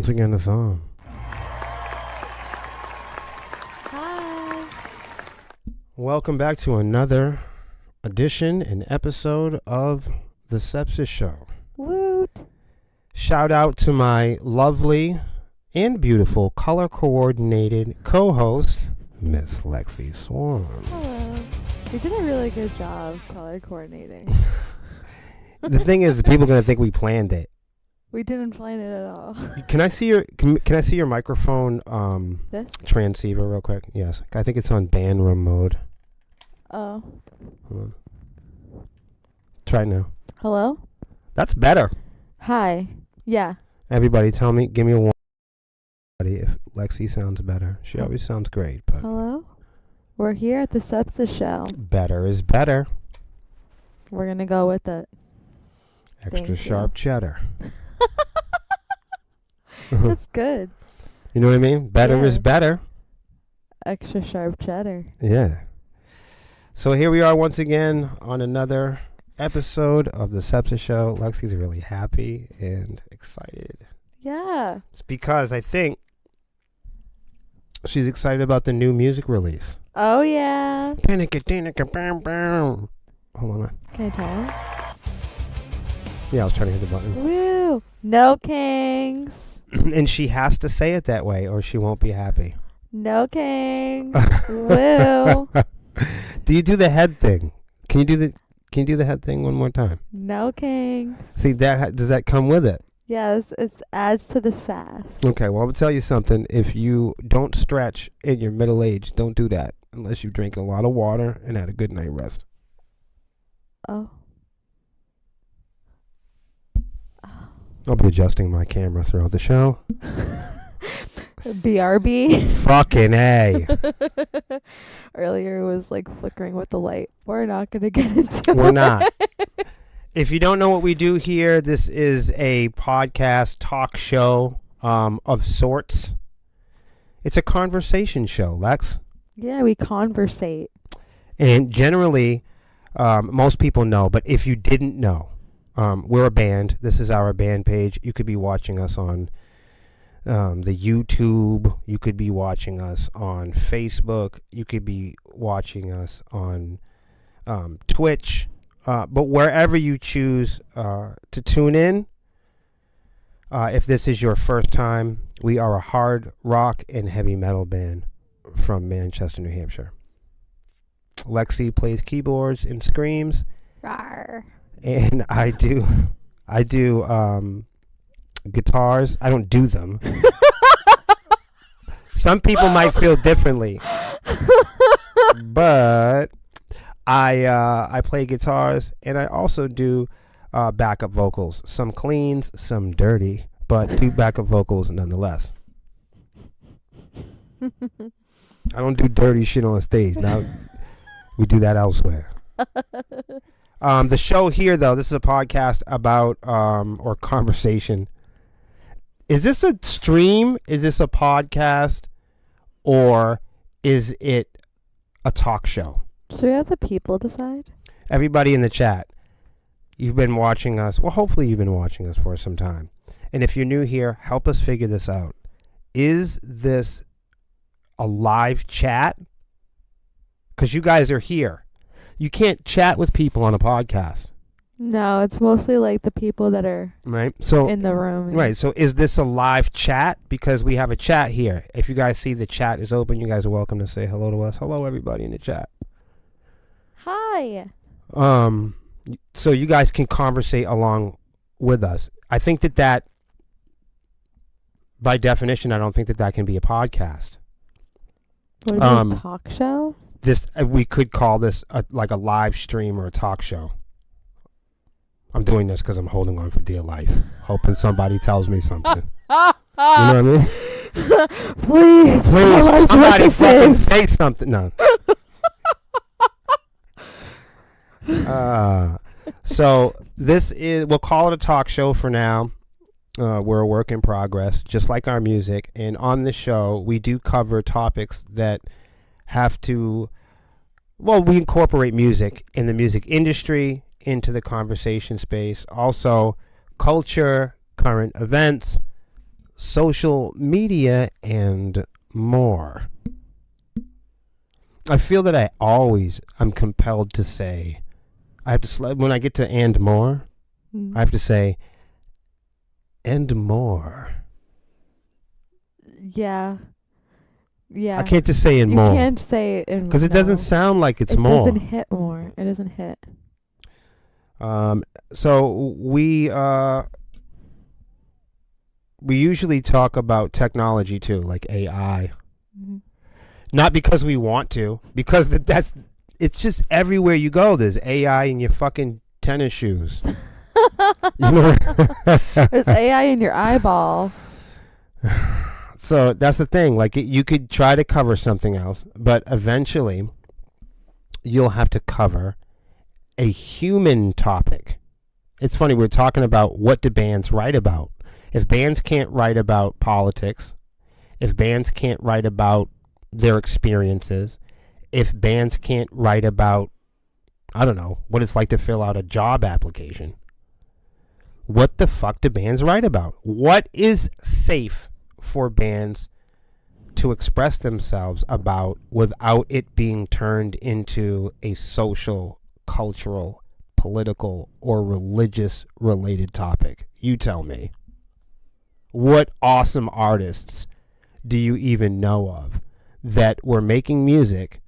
once again the song. Hi. Welcome back to another edition and episode of the Sepsiss Show. Woot. Shout out to my lovely and beautiful color-coordinated co-host, Miss Lexi Swan. Hello. You did a really good job color coordinating. The thing is, people are gonna think we planned it. We didn't plan it at all. Can I see your can I see your microphone This? transceiver real quick? Yes, I think it's on band room mode. Oh. Hold on. Try it now. Hello? That's better. Hi. Yeah. Everybody, give me a one if Lexi sounds better. She always sounds great, but Hello? We're here at the Sepsiss Show. better is better. We're going to go with it. Extra Thank sharp you. cheddar. That's good. You know what I mean? Better is Yeah. better. Extra sharp cheddar. Yeah. So here we are once again on another episode of the Sepsiss Show. Lexi's really happy and excited. Yeah. It's because I think she's excited about the new music release. Oh, yeah. Hold on. Can I tell? Yeah, I was trying to hit the button. Woo. No kings. And she has to say it that way or she won't be happy. No kings. Woo. Do you do the head thing? Can you do the head thing one more time? No kings. See, does that come with it? Yes, it adds to the sass. Okay, well, I'm going to tell you something. If you don't stretch in your middle age, don't do that unless you drink a lot of water and had a good night rest. Oh. I'll be adjusting my camera throughout the show. BRB. Fucking A. Earlier it was like flickering with the light. We're not going to get into it. We're not. If you don't know what we do here, this is a podcast talk show of sorts. It's a conversation show, Lex. Yeah, we conversate. And generally, most people know, but if you didn't know, we're a band. This is our band page. You could be watching us on the YouTube. You could be watching us on Facebook. You could be watching us on Twitch. But wherever you choose to tune in, if this is your first time, we are a hard rock and heavy metal band from Manchester, New Hampshire. Lexi plays keyboards and screams. Rawr. And I do guitars. I don't do them. Some people might feel differently, but I play guitars and I also do backup vocals. Some cleans, some dirty, but do backup vocals nonetheless. I don't do dirty shit on stage. Now we do that elsewhere. The show here, though, this is a podcast about or conversation. Is this a stream? Is this a podcast? Or is it a talk show? Should we have the people decide? Everybody in the chat, you've been watching us. Well, hopefully you've been watching us for some time. And if you're new here, help us figure this out. Is this a live chat? Because you guys are here. You can't chat with people on a podcast. No, it's mostly like the people that are Right. So in the room. right. So is this a live chat? Because we have a chat here. If you guys see the chat is open, you guys are welcome to say hello to us. Hello, everybody in the chat. Hi. So you guys can conversate along with us. I think that by definition, I don't think that can be a podcast. What is a talk show? This we could call this like a live stream or a talk show. I'm doing this because I'm holding on for dear life, hoping somebody tells me something. You know what I mean? Please tell us somebody what this fucking is. say something. No. So this is, we'll call it a talk show for now. We're a work in progress, just like our music. And on the show, we do cover topics that have to, well, we incorporate music in the music industry into the conversation space. Also, culture, current events, social media, and more. I feel that I'm compelled to say, I have to, when I get to and more, I have to say, and more. Yeah. Yeah. I can't just say and you more. You can't say it in because it doesn't sound like it's it more. It doesn't hit more. It doesn't hit. So we usually talk about technology too, like AI. Mm-hmm. Not because we want to, because it's just everywhere you go. There's AI in your fucking tennis shoes. You know? There's AI in your eyeball. So that's the thing. Like you could try to cover something else, but eventually you'll have to cover a human topic. It's funny, we're talking about what do bands write about. If bands can't write about politics, if bands can't write about their experiences, if bands can't write about, I don't know, what it's like to fill out a job application, what the fuck do bands write about? What is safe for bands to express themselves about without it being turned into a social, cultural, political, or religious related topic? You tell me. What awesome artists do you even know of that were making music?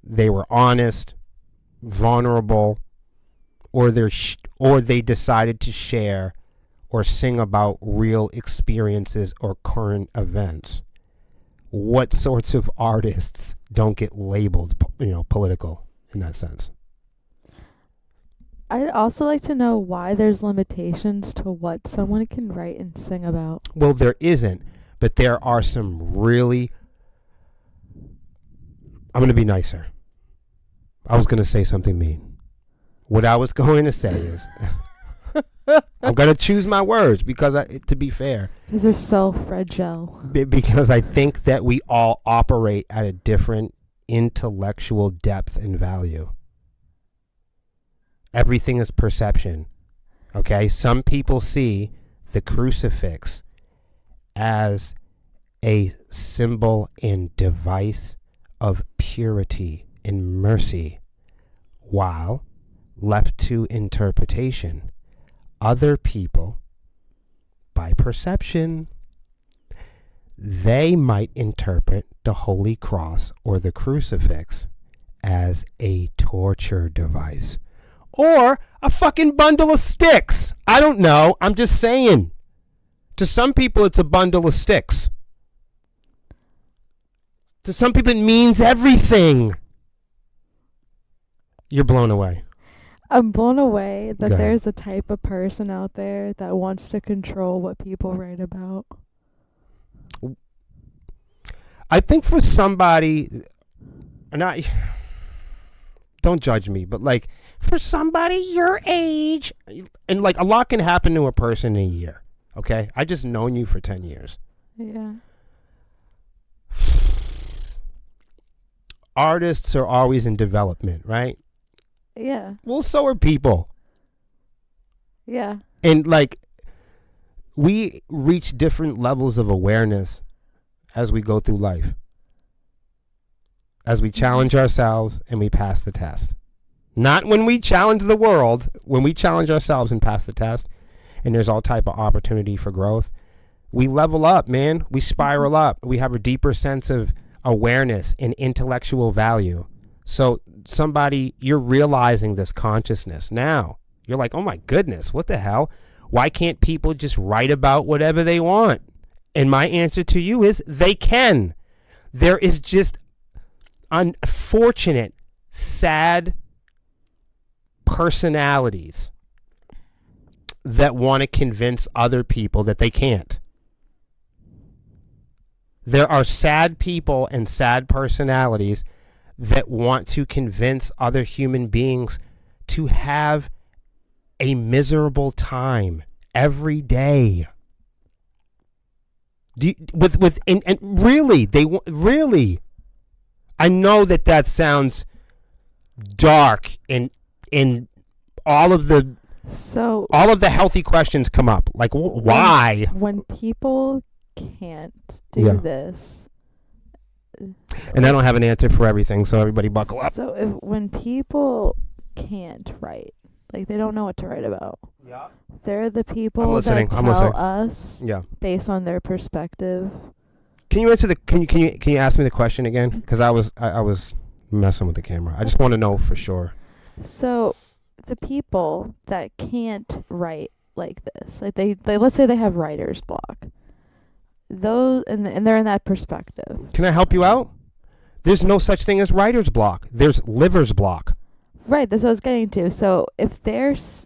They were honest, vulnerable, or they decided to share or sing about real experiences or current events. What sorts of artists don't get labeled, political in that sense? I'd also like to know why there's limitations to what someone can write and sing about. Well, there isn't, but there are some really... I'm going to be nicer. I was going to say something mean. What I was going to say is... I'm going to choose my words because, to be fair... Because they're so fragile. Because I think that we all operate at a different intellectual depth and value. Everything is perception. Okay? Some people see the crucifix as a symbol and device of purity and mercy, while left to interpretation, other people, by perception, they might interpret the Holy Cross or the crucifix as a torture device or a fucking bundle of sticks. I don't know. I'm just saying. To some people, it's a bundle of sticks. To some people, it means everything. You're blown away. I'm blown away that there's a type of person out there that wants to control what people write about. I think for somebody, don't judge me, but like for somebody your age, and like a lot can happen to a person in a year. Okay, I just known you for 10 years. Yeah. Artists are always in development, right? Yeah. Well, so are people. Yeah. And like we reach different levels of awareness as we go through life. As we challenge ourselves and we pass the test. Not when we challenge the world, when we challenge ourselves and pass the test, and there's all type of opportunity for growth, we level up, man. We spiral up. We have a deeper sense of awareness and intellectual value. So somebody, you're realizing this consciousness now. You're like, oh my goodness, what the hell? Why can't people just write about whatever they want? And my answer to you is they can. There is just unfortunate, sad personalities that want to convince other people that they can't. There are sad people and sad personalities that want to convince other human beings to have a miserable time every day. And really, really, I know that sounds dark and all of the So all of the healthy questions come up. Like, why? When people can't do Yeah. this, And I don't have an answer for everything, so everybody buckle up. so when people can't write, like they don't know what to write about, Yeah. they're the I'm people listening. that I'm tell listening. us Yeah. based on their perspective. Can you answer the? Can you ask me the question again? Because I was messing with the camera. I just want to know for sure. So the people that can't write like this, like they let's say they have writer's block, those and they're in that perspective. Can I help you out? There's no such thing as writer's block. There's liver's block. Right, that's what I was getting to. So if there's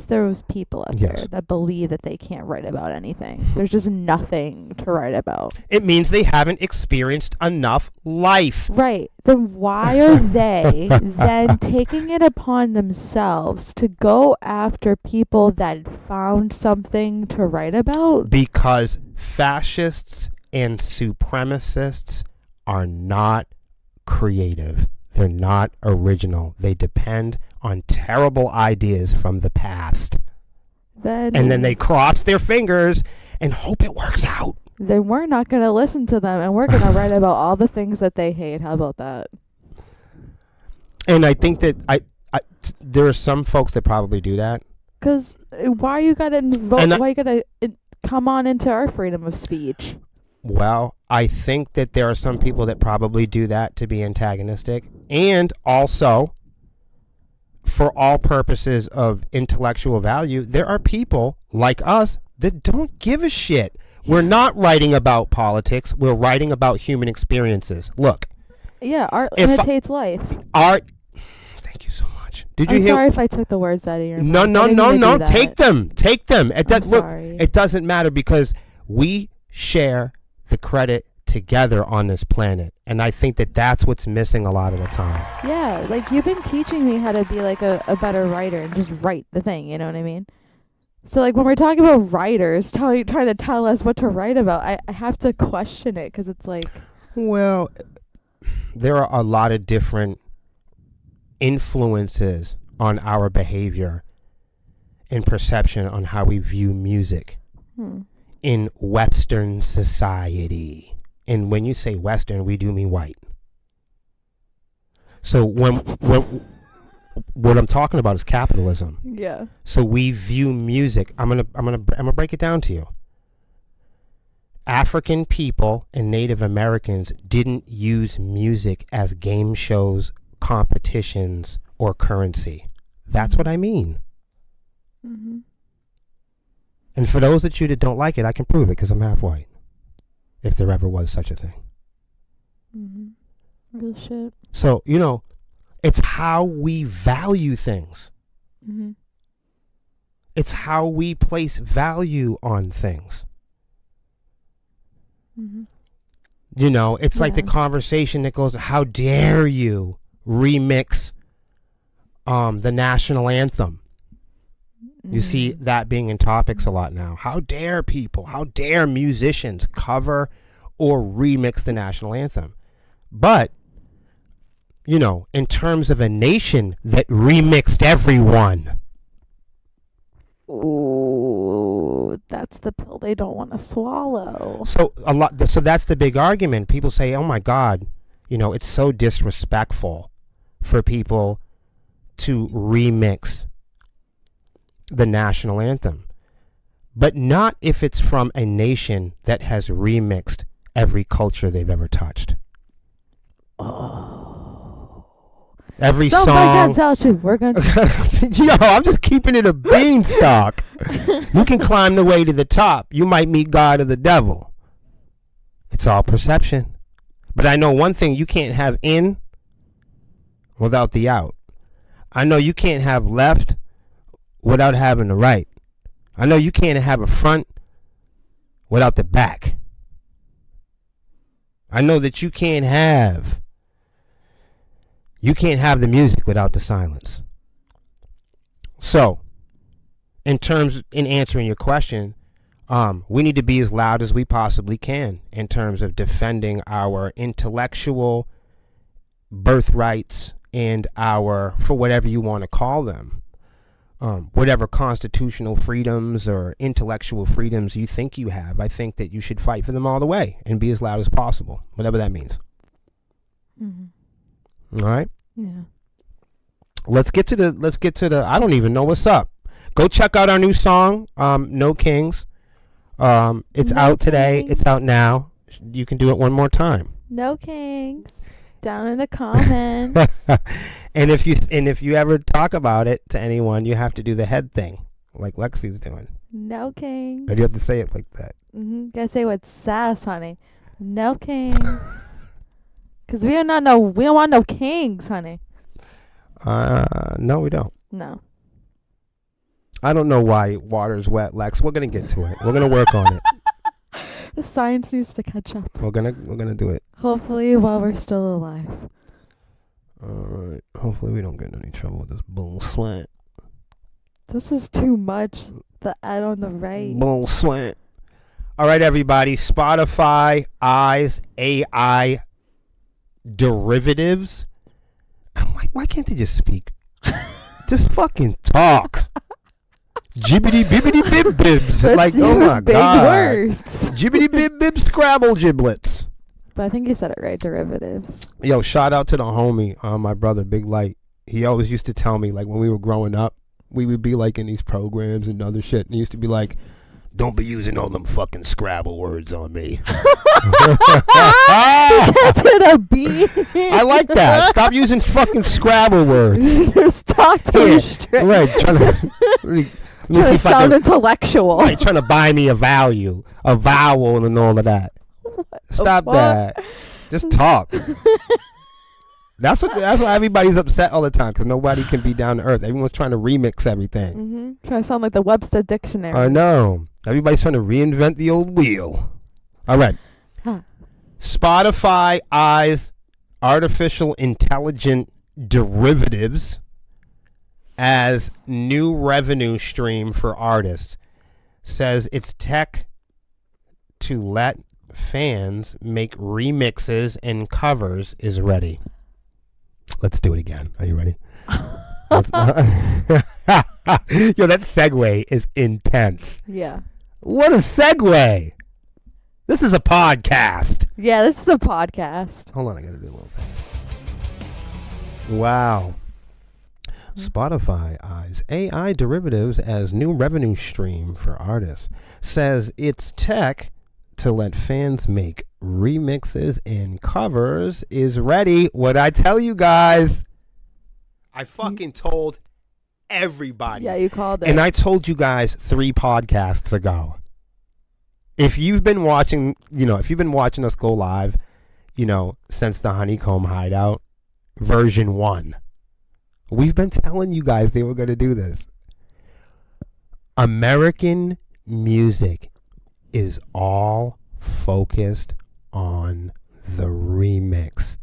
those people out Yes. there that believe that they can't write about anything, there's just nothing to write about. It means they haven't experienced enough life. Right. Then why are they then taking it upon themselves to go after people that found something to write about? Because fascists and supremacists are not creative. They're not original. They depend on terrible ideas from the past. And then they cross their fingers and hope it works out. Then we're not going to listen to them, and we're going to write about all the things that they hate. How about that? And I think that there are some folks that probably do that. Because why you got to why you got to come on into our freedom of speech? Well, I think that there are some people that probably do that to be antagonistic. And also, for all purposes of intellectual value, there are people like us that don't give a shit. We're not writing about politics. We're writing about human experiences. Look. Yeah, art If imitates life. Art. Thank you so much. Did you I'm hear? sorry if I took the words out of your No, mouth. no, I didn't no, mean to no. do Take that. them. Take them. Look, sorry. it doesn't matter because we share the credit together on this planet. And I think that that's what's missing a lot of the time. Yeah, like you've been teaching me how to be like a better writer and just write the thing, you know what I mean? So like when we're talking about writers trying to tell us what to write about, I have to question it because it's like... Well, there are a lot of different influences on our behavior and perception on how we view music in Western society. And when you say Western, we do mean white. So when what I'm talking about is capitalism. Yeah. So we view music. I'm gonna break it down to you. African people and Native Americans didn't use music as game shows, competitions, or currency. That's what I mean. Mm-hmm. And for those of you that don't like it, I can prove it because I'm half white. If there ever was such a thing. Mm-hmm. Real shit. So, it's how we value things. Mm-hmm. It's how we place value on things. Mm-hmm. It's like the conversation that goes, how dare you remix the national anthem? You see that being in topics a lot now. How dare people, how dare musicians cover or remix the national anthem? But, in terms of a nation that remixed everyone. Ooh, that's the pill they don't want to swallow. So that's the big argument. People say, oh my God, it's so disrespectful for people to remix the national anthem, but not if it's from a nation that has remixed every culture they've ever touched. Oh, every song. We're gonna. Yo, I'm just keeping it a beanstalk. You can climb the way to the top. You might meet God or the devil. It's all perception. But I know one thing: you can't have in without the out. I know you can't have left without having the right. I know you can't have a front without the back. I know that you can't have the music without the silence. So, in answering your question, we need to be as loud as we possibly can in terms of defending our intellectual birthrights and for whatever you want to call them. whatever constitutional freedoms or intellectual freedoms you think you have. I think that you should fight for them all the way and be as loud as possible, whatever that means. Mm-hmm. All right. Yeah. Let's get to the. I don't even know what's up. Go check out our new song, No Kings. It's No out today. Kings. It's out now. You can do it one more time. No kings. Down in the comments. And if you ever talk about it to anyone, you have to do the head thing, like Lexi's doing. No kings. Or do you have to say it like that? Gotta say with sass, honey. No kings. Cause we don't want no kings, honey. No, we don't. No. I don't know why water's wet, Lex. We're gonna get to it. We're gonna work on it. The science needs to catch up. We're gonna do it. Hopefully while we're still alive. All right. Hopefully we don't get in any trouble with this bullshit. This is too much. The ad on the right. Bullshit. All right, everybody. Spotify, eyes, AI, derivatives. Why can't they just speak? Just fucking talk. Jibbity bibbity bib bibs. Like, oh my big god. Words. Jibbity bib bib scrabble giblets. But I think you said it right. Derivatives. Yo, shout out to the homie, my brother, Big Light. He always used to tell me, like, when we were growing up, we would be like in these programs and other shit. And he used to be like, don't be using all them fucking Scrabble words on me. To the B. I like that. Stop using fucking Scrabble words. Just talk to me straight. Right, trying to let me see if sound I can, intellectual. right, trying to buy me a vowel and all of that. Stop that. Just talk. That's why everybody's upset all the time, because nobody can be down to earth. Everyone's trying to remix everything. Trying to sound like the Webster Dictionary. I know. Everybody's trying to reinvent the old wheel. All right. Huh. Spotify eyes artificial intelligent derivatives as new revenue stream for artists. Says it's tech to let fans make remixes and covers is ready. Let's do it again. Are you ready? Yo, that segue is intense. Yeah. What a segue. This is a podcast. Yeah, this is a podcast. Hold on, I gotta do a little thing. Wow. Spotify eyes AI derivatives as new revenue stream for artists. Says it's tech to let fans make remixes and covers is ready. What'd I tell you guys? I fucking told everybody. Yeah, you called it. And I told you guys 3 podcasts ago. If you've been watching, if you've been watching us go live, since the Honeycomb Hideout version 1, we've been telling you guys they were going to do this. American music is all focused on the remix,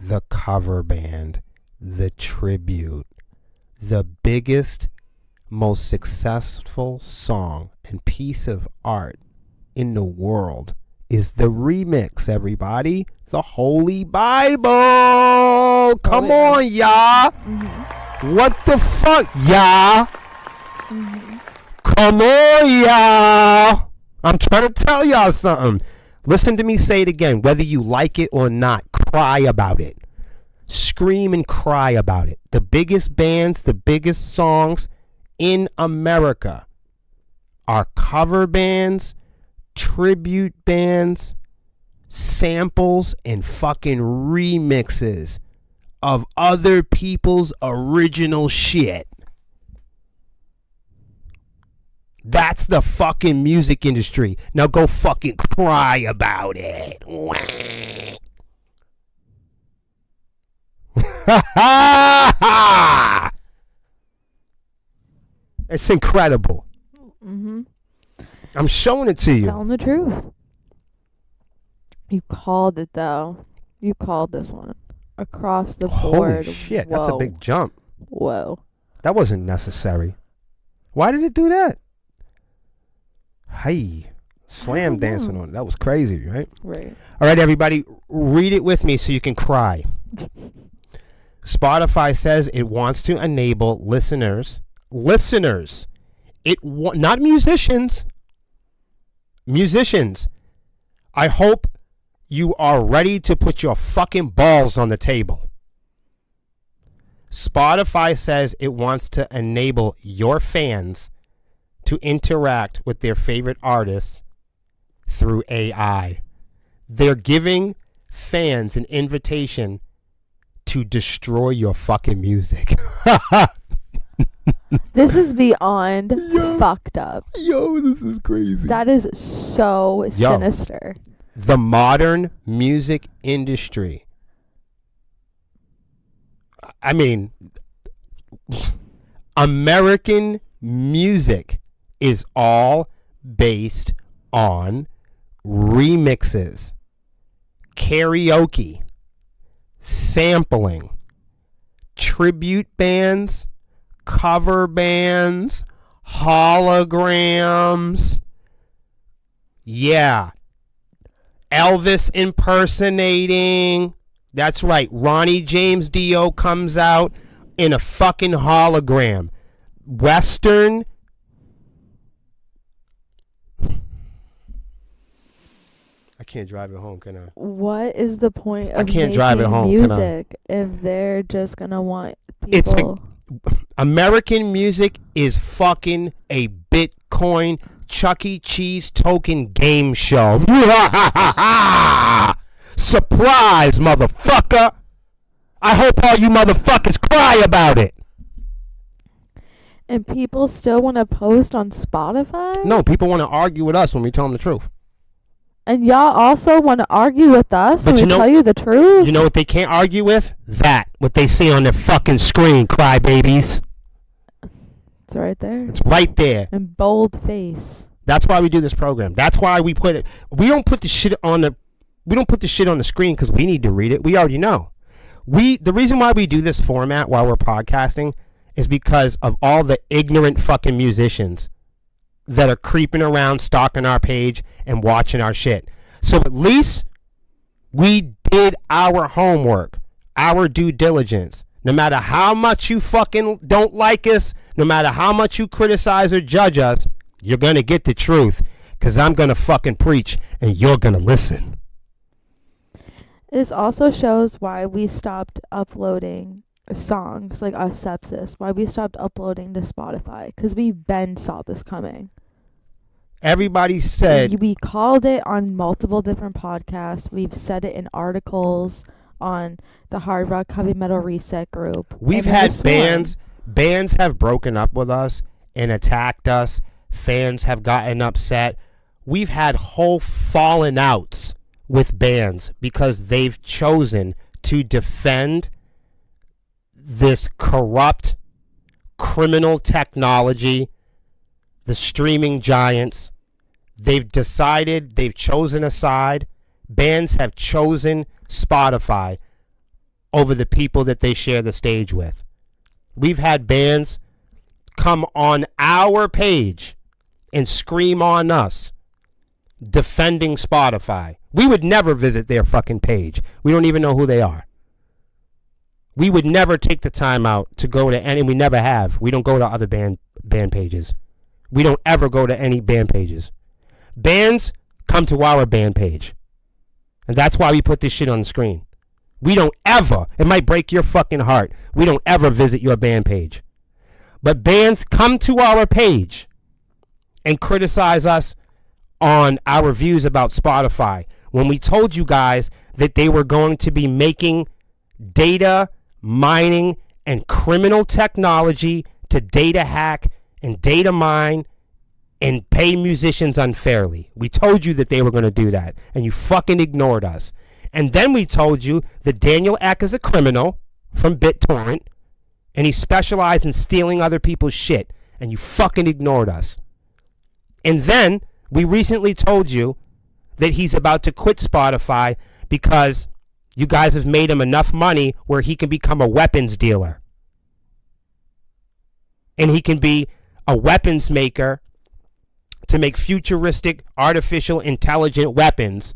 the cover band, the tribute. The biggest, most successful song and piece of art in the world is the remix, everybody. The Holy Bible. Come on, y'all. Mm-hmm. What the fuck, y'all? Mm-hmm. Come on, y'all. I'm trying to tell y'all something. Listen to me say it again. Whether you like it or not, cry about it. Scream and cry about it. The biggest bands, the biggest songs in America are cover bands, tribute bands, samples, and fucking remixes of other people's original shit. That's the fucking music industry. Now go fucking cry about it. It's incredible. Mm-hmm. I'm showing it to you. Telling the truth. You called it, though. You called this one. Across the board. Holy shit, Whoa. that's a big jump. Whoa. That wasn't necessary. Why did it do that? Hey, slam dancing on it. That was crazy, right? Right. All right, everybody, read it with me so you can cry. Spotify says it wants to enable listeners listeners. Not musicians. Musicians, I hope you are ready to put your fucking balls on the table. Spotify says it wants to enable your fans to interact with their favorite artists through AI. They're giving fans an invitation to destroy your fucking music. This is beyond fucked up. Yo, this is crazy. That is so sinister. The modern music industry. I mean, American music is all based on remixes, karaoke, sampling, tribute bands, cover bands, holograms. Yeah. Elvis impersonating. That's right. Ronnie James Dio comes out in a fucking hologram. Western. I can't drive it home, can I? What is the point of I can't drive it home, music if they're just gonna want people? American music is fucking a Bitcoin Chuck E. Cheese token game show. Surprise, motherfucker. I hope all you motherfuckers cry about it. And people still want to post on Spotify? No, people want to argue with us when we tell them the truth. And y'all also want to argue with us when we tell you the truth? You know what they can't argue with? That. What they see on their fucking screen, crybabies. It's right there. It's right there. In bold face. That's why we do this program. That's why we put it. We don't put the shit on the screen because we need to read it. We already know. The reason why we do this format while we're podcasting is because of all the ignorant fucking musicians that are creeping around, stalking our page and watching our shit. So at least we did our homework, our due diligence. No matter how much you fucking don't like us, no matter how much you criticize or judge us, you're going to get the truth because I'm going to fucking preach and you're going to listen. This also shows why we stopped uploading songs like us Sepsiss, why we stopped uploading to Spotify, because we saw this coming. Everybody said... We called it on multiple different podcasts. We've said it in articles on the Hard Rock Heavy Metal Reset group. We've had bands have broken up with us and attacked us. Fans have gotten upset. We've had whole fallen outs with bands because they've chosen to defend this corrupt criminal technology, the streaming giants. They've chosen a side. Bands have chosen Spotify over the people that they share the stage with. We've had bands come on our page and scream on us defending Spotify. We would never visit their fucking page. We don't even know who they are. We would never take the time out to go to any, we never have. We don't go to other band pages. We don't ever go to any band pages. Bands come to our band page. And that's why we put this shit on the screen. We don't ever, it might break your fucking heart, we don't ever visit your band page. But bands come to our page and criticize us on our views about Spotify when we told you guys that they were going to be making data mining and criminal technology to data hack and data mine and pay musicians unfairly. We told you that they were going to do that, and you fucking ignored us. And then we told you that Daniel Ek is a criminal from BitTorrent, and he specialized in stealing other people's shit, and you fucking ignored us. And then we recently told you that he's about to quit Spotify because you guys have made him enough money where he can become a weapons dealer. And he can be a weapons maker to make futuristic, artificial, intelligent weapons.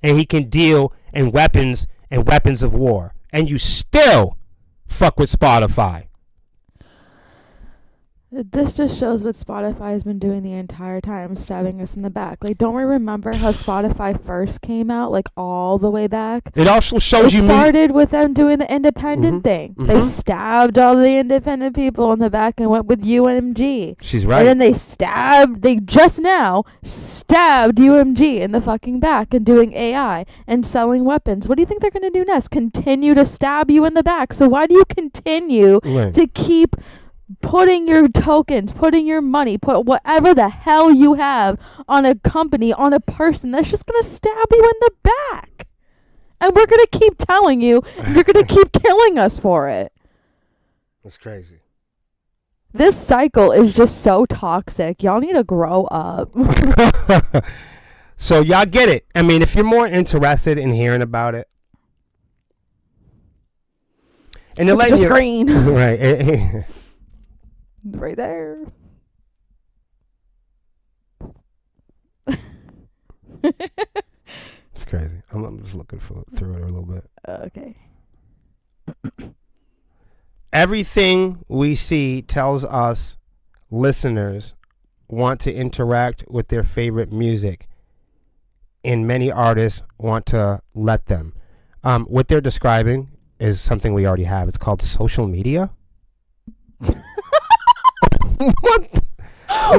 And he can deal in weapons and weapons of war. And you still fuck with Spotify. This just shows what Spotify has been doing the entire time, stabbing us in the back. Like, don't we remember how Spotify first came out, like, all the way back? It also shows It started with them doing the independent thing. They stabbed all the independent people in the back and went with UMG. She's right. And then they just now stabbed UMG in the fucking back and doing AI and selling weapons. What do you think they're going to do next? Continue to stab you in the back. So why do you continue to keep putting your tokens, putting your money, put whatever the hell you have on a company, on a person that's just going to stab you in the back? And we're going to keep telling you, and you're going to keep killing us for it. That's crazy. This cycle is just so toxic. Y'all need to grow up. So y'all get it. I mean, if you're more interested in hearing about it. And look at the screen. Right. Right there. It's crazy. I'm just looking through it a little bit. Okay. Everything we see tells us listeners want to interact with their favorite music, and many artists want to let them. What they're describing is something we already have. It's called social media. What?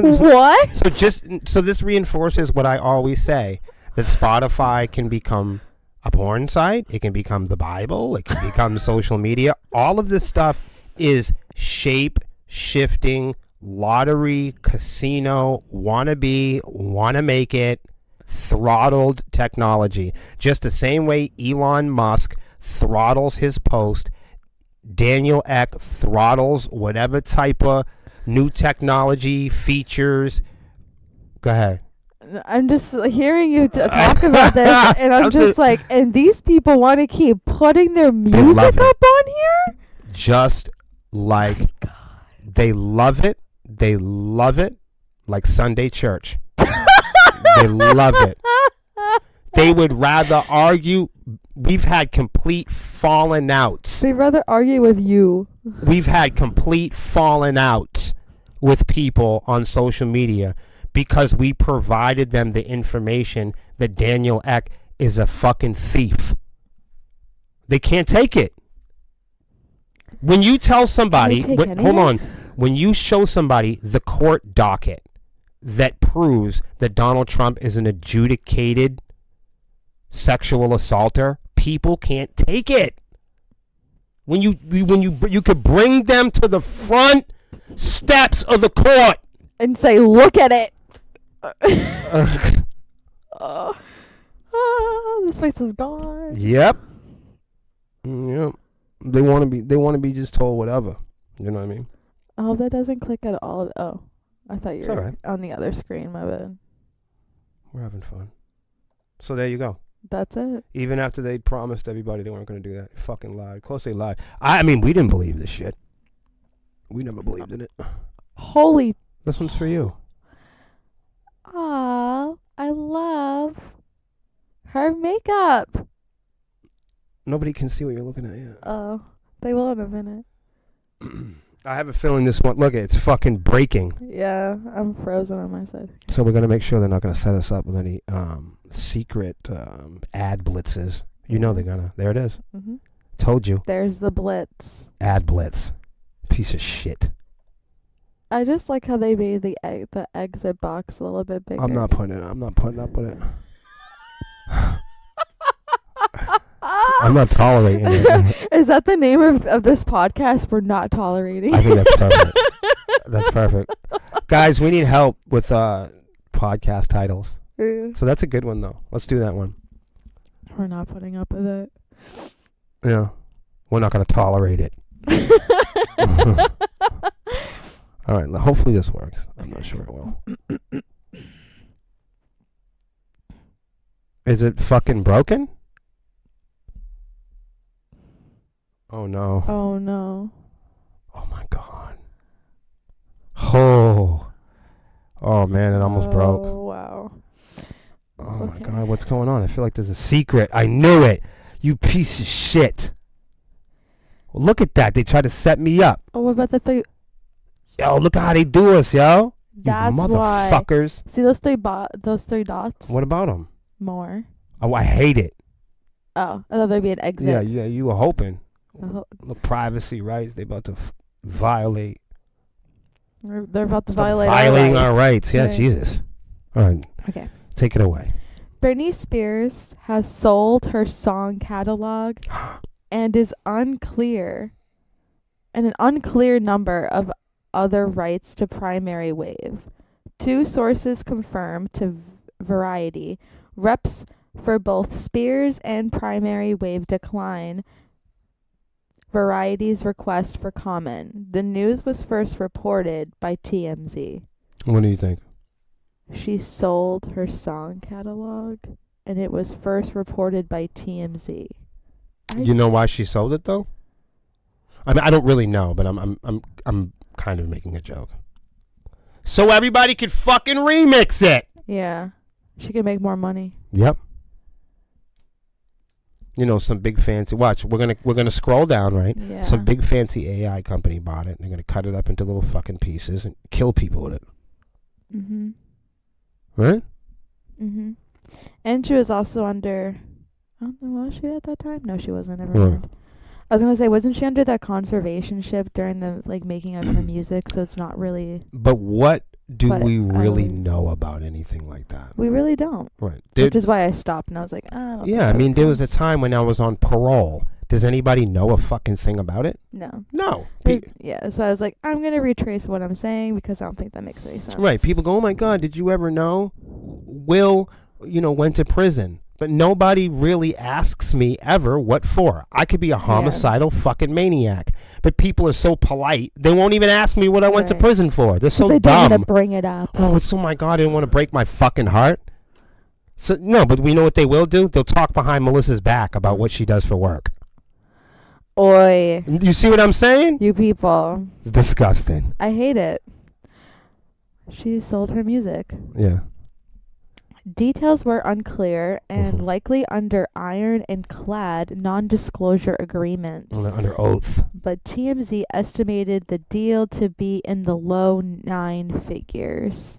What? So this reinforces what I always say, that Spotify can become a porn site, it can become the Bible, it can become social media. All of this stuff is shape-shifting, lottery, casino, wanna make it, throttled technology. Just the same way Elon Musk throttles his post, Daniel Ek throttles whatever type of new technology features. Go ahead. I'm just hearing you talk about this, and I'm just like, and these people want to keep putting their music up on here? Just like they love it. They love it like Sunday church. They love it. They would rather argue. We've had complete falling outs. They'd rather argue with you. We've had complete falling outs with people on social media because we provided them the information that Daniel Ek is a fucking thief. They can't take it. When you tell somebody, hold on, when you show somebody the court docket that proves that Donald Trump is an adjudicated sexual assaulter, people can't take it. When you could bring them to the front steps of the court and say, "Look at it." This place is gone. Yep. They want to be just told whatever. You know what I mean? Oh, that doesn't click at all. Oh, I thought you were right. on the other screen. My bad. We're having fun. So there you go. That's it. Even after they promised everybody they weren't going to do that, they fucking lied. Of course they lied. I mean, we didn't believe this shit. We never believed in it. Holy. This one's for you. Aw, I love her makeup. Nobody can see what you're looking at yet. Oh, they will in a minute. I have a feeling this one, look, it's fucking breaking. Yeah, I'm frozen on my side. So we're going to make sure they're not going to set us up with any secret ad blitzes. You know they're going to. There it is. Mm-hmm. Told you. There's the blitz. Ad blitz. Piece of shit. I just like how they made the exit box a little bit bigger. I'm not putting up with it. I'm not tolerating it. Is that the name of this podcast? We're not tolerating. I think that's perfect. That's perfect. Guys, we need help with podcast titles. So that's a good one, though. Let's do that one. We're not putting up with it. Yeah. We're not going to tolerate it. All right. Hopefully this works. I'm not sure it will. Is it fucking broken? Oh, no. Oh, no. Oh, my God. Oh, man. It almost broke. Oh, wow. Oh, my God. What's going on? I feel like there's a secret. I knew it. You piece of shit. Well, look at that. They tried to set me up. Oh, what about the Yo, look how they do us, yo. That's you why. motherfuckers. See those three dots? What about them? More. Oh, I hate it. Oh, I thought there'd be an exit. Yeah, you were hoping. Oh. The privacy rights, they about to violate. They're about to Stop violate violating our rights. Yeah, Jesus. All right. Okay. Take it away. Britney Spears has sold her song catalog and is unclear, and an unclear number of other rights to Primary Wave. Two sources confirmed to Variety. Reps for both Spears and Primary Wave decline Variety's request for comment. The news was first reported by TMZ. What do you think? She sold her song catalog, and it was first reported by TMZ. You know why she sold it though? I mean, I don't really know, but I'm kind of making a joke. So everybody could fucking remix it. Yeah, she could make more money. Yep. You know, some big fancy. Watch, we're gonna scroll down, right? Yeah. Some big fancy AI company bought it. And they're gonna cut it up into little fucking pieces and kill people with it. Mhm. Right? Mhm. And she was also under. I don't know. Was she at that time? No, she wasn't. Never What? mind. I was gonna say, wasn't she under that conservationship during the making of her music? So it's not really. But what do But we really I- know about anything like that? We really don't. Right. Which is why I stopped, and I was like, I don't. Yeah, I mean, there was a time when I was on parole. Does anybody know a fucking thing about it? No. No. Yeah, so I was like, I'm gonna retrace what I'm saying because I don't think that makes any sense. Right. People go, oh my God, did you ever know? Will, went to prison. But nobody really asks me ever what for. I could be a homicidal fucking maniac. But people are so polite, they won't even ask me what I went to Right. prison for. They're so they dumb. don't want to bring it up. Oh, it's oh my God, I didn't want to break my fucking heart. So no, but we know what they will do? They'll talk behind Melissa's back about what she does for work. Oi, You see what I'm saying? you people. It's disgusting. I hate it. She sold her music. Yeah. Details were unclear and Mhm. likely under iron and clad non-disclosure agreements. Under oath. But TMZ estimated the deal to be in the low 9 figures.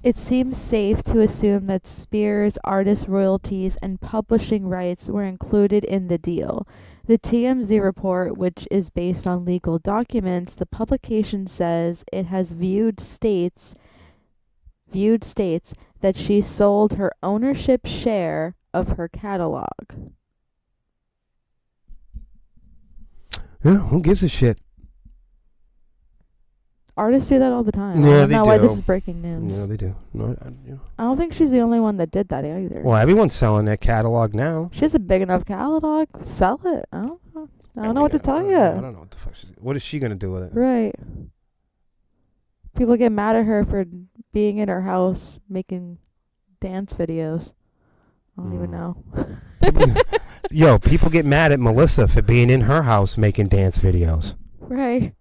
It seems safe to assume that Spears' artist royalties and publishing rights were included in the deal. The TMZ report, which is based on legal documents, the publication says it has viewed states that she sold her ownership share of her catalog. Yeah, who gives a shit? Artists do that all the time. Yeah, I don't they know why do. this is breaking news. Yeah, they do. No, I don't think she's the only one that did that either. Well, everyone's selling their catalog now. She has a big enough catalog. Sell it. I don't know. I don't know what to tell I you. don't know what the fuck. What is she gonna do with it? Right. People get mad at her for being in her house making dance videos. I don't even know. Yo, people get mad at Melissa for being in her house making dance videos. Right.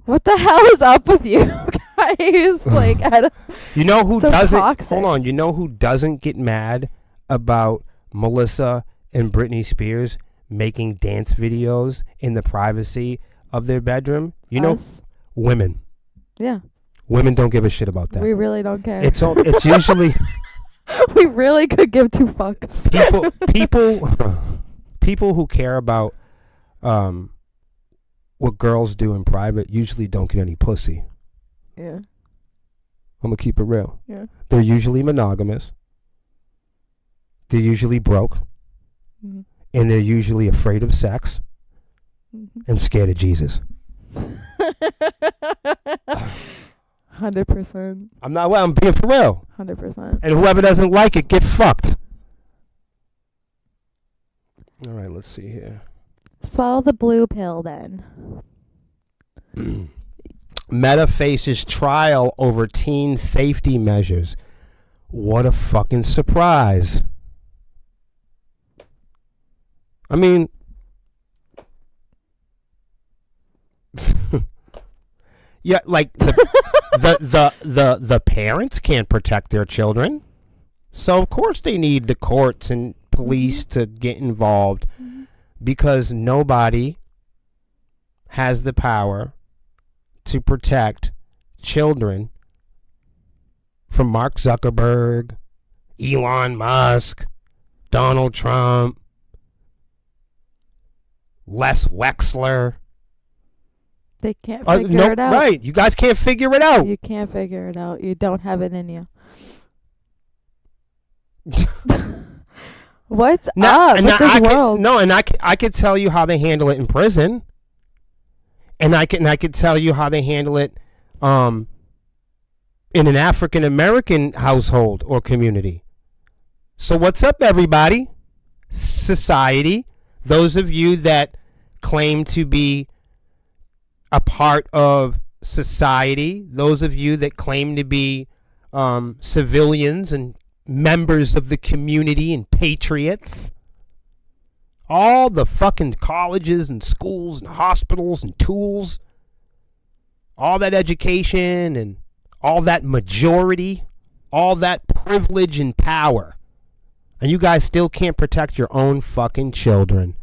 What the hell is up with you guys? Like, You know who So doesn't? toxic. Hold on. You know who doesn't get mad about Melissa and Britney Spears making dance videos in the privacy of their bedroom? You know, us? women. Yeah. Women don't give a shit about that. We really don't care. It's usually We really could give two fucks. people who care about what girls do in private usually don't get any pussy. Yeah. I'm gonna keep it real. Yeah. They're usually monogamous. They're usually broke, Mhm. and they're usually afraid of sex Mhm. and scared of Jesus. 100%. I'm being for real. 100%. And whoever doesn't like it, get fucked. All right, let's see here. Swallow the blue pill then. Meta faces trial over teen safety measures. What a fucking surprise. I mean, yeah, like the parents can't protect their children. So of course they need the courts and police to get involved because nobody has the power to protect children from Mark Zuckerberg, Elon Musk, Donald Trump, Les Wexler. They can't figure it out. Right. You guys can't figure it out. You can't figure it out. You don't have it in you. What's up with this world? I could tell you how they handle it in prison. And I could tell you how they handle it in an African American household or community. So what's up, everybody? Society, those of you that claim to be a part of society, those of you that claim to be civilians and members of the community and patriots, all the fucking colleges and schools and hospitals and tools, all that education and all that majority, all that privilege and power, and you guys still can't protect your own fucking children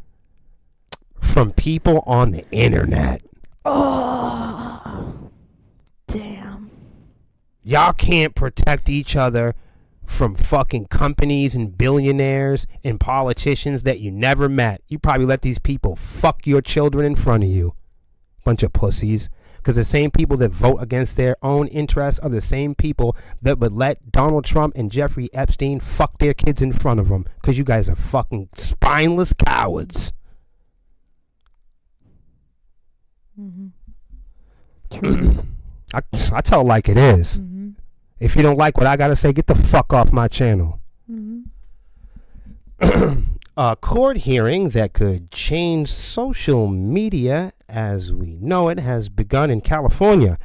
from people on the internet. Oh, damn. Y'all can't protect each other from fucking companies and billionaires and politicians that you never met. You probably let these people fuck your children in front of you. Bunch of pussies. Because the same people that vote against their own interests are the same people that would let Donald Trump and Jeffrey Epstein fuck their kids in front of them. Because you guys are fucking spineless cowards. Mm-hmm. True. I tell like it is. Mm-hmm. If you don't like what I gotta say, get the fuck off my channel. Mm-hmm. A court hearing that could change social media as we know it has begun in California,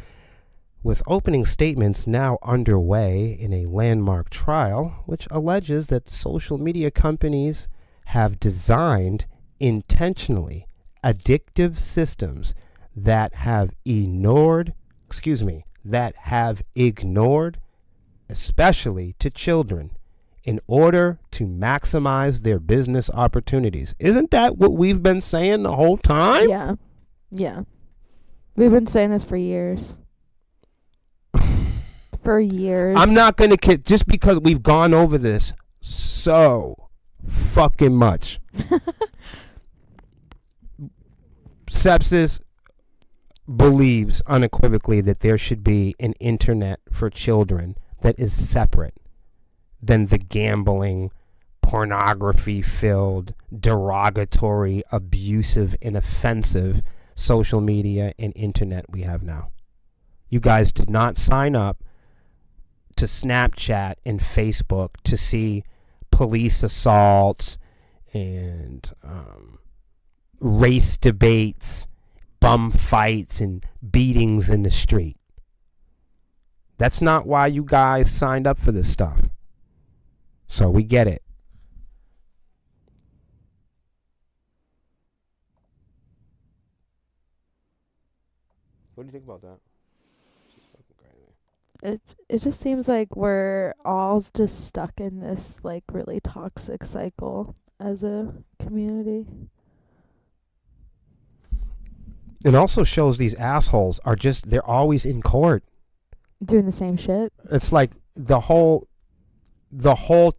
with opening statements now underway in a landmark trial which alleges that social media companies have designed intentionally addictive systems that have ignored, especially to children, in order to maximize their business opportunities. Isn't that what we've been saying the whole time? Yeah. Yeah. We've been saying this for years. For years. I'm not going to just because we've gone over this so fucking much. Sepsiss believes unequivocally that there should be an internet for children that is separate than the gambling, pornography-filled, derogatory, abusive, and offensive social media and internet we have now. You guys did not sign up to Snapchat and Facebook to see police assaults and race debates, bum fights, and beatings in the street. That's not why you guys signed up for this stuff. So we get it. What do you think about that? It just seems like we're all just stuck in this like really toxic cycle as a community. It also shows these assholes are just, they're always in court. Doing the same shit. It's like the whole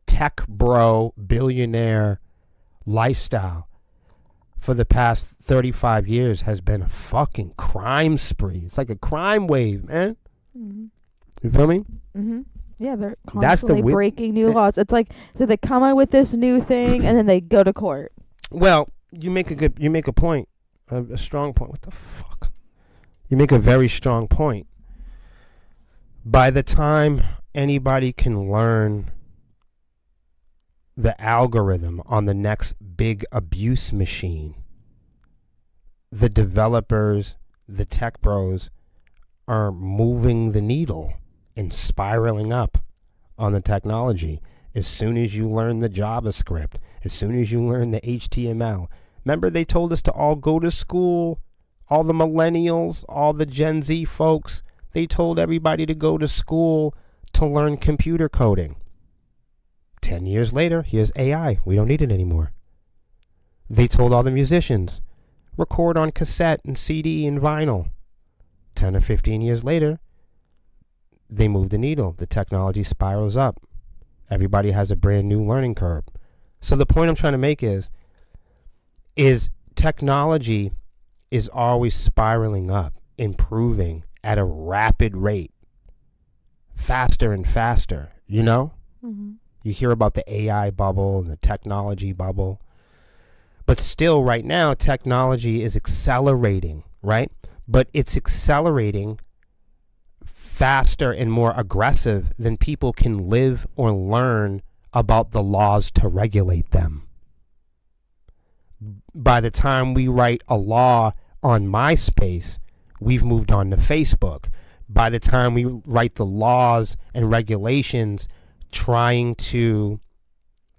tech bro billionaire lifestyle for the past 35 years has been a fucking crime spree. It's like a crime wave, man. Mm-hmm. You feel me? Mm-hmm. Yeah, they're constantly breaking new laws. It's like, so they come out with this new thing and then they go to court. Well, you make a point, a strong point. What the fuck? You make a very strong point. By the time anybody can learn the algorithm on the next big abuse machine, the developers, the tech bros are moving the needle and spiraling up on the technology. As soon as you learn the JavaScript, as soon as you learn the HTML. Remember they told us to all go to school, all the millennials, all the Gen Z folks, they told everybody to go to school to learn computer coding. 10 years later, here's AI. We don't need it anymore. They told all the musicians, record on cassette and CD and vinyl. 10 or 15 years later, they move the needle. The technology spirals up. Everybody has a brand new learning curve. So the point I'm trying to make is technology is always spiraling up, improving at a rapid rate, faster and faster, you know? Mm-hmm. You hear about the AI bubble and the technology bubble. But still, right now, technology is accelerating, right? But it's accelerating faster and more aggressive than people can live or learn about the laws to regulate them. By the time we write a law on MySpace, we've moved on to Facebook. By the time we write the laws and regulations trying to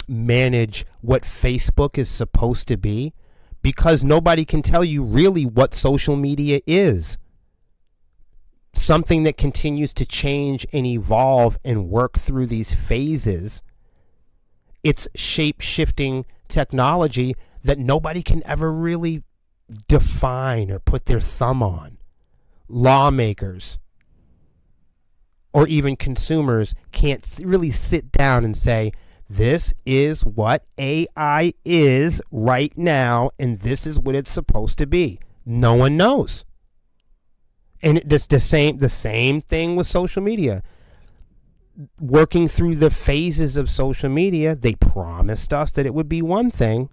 manage what Facebook is supposed to be, because nobody can tell you really what social media is. Something that continues to change and evolve and work through these phases. It's shape-shifting technology that nobody can ever really define or put their thumb on. Lawmakers or even consumers can't really sit down and say, this is what AI is right now, and this is what it's supposed to be. No one knows. And it's the same thing with social media. Working through the phases of social media, they promised us that it would be one thing,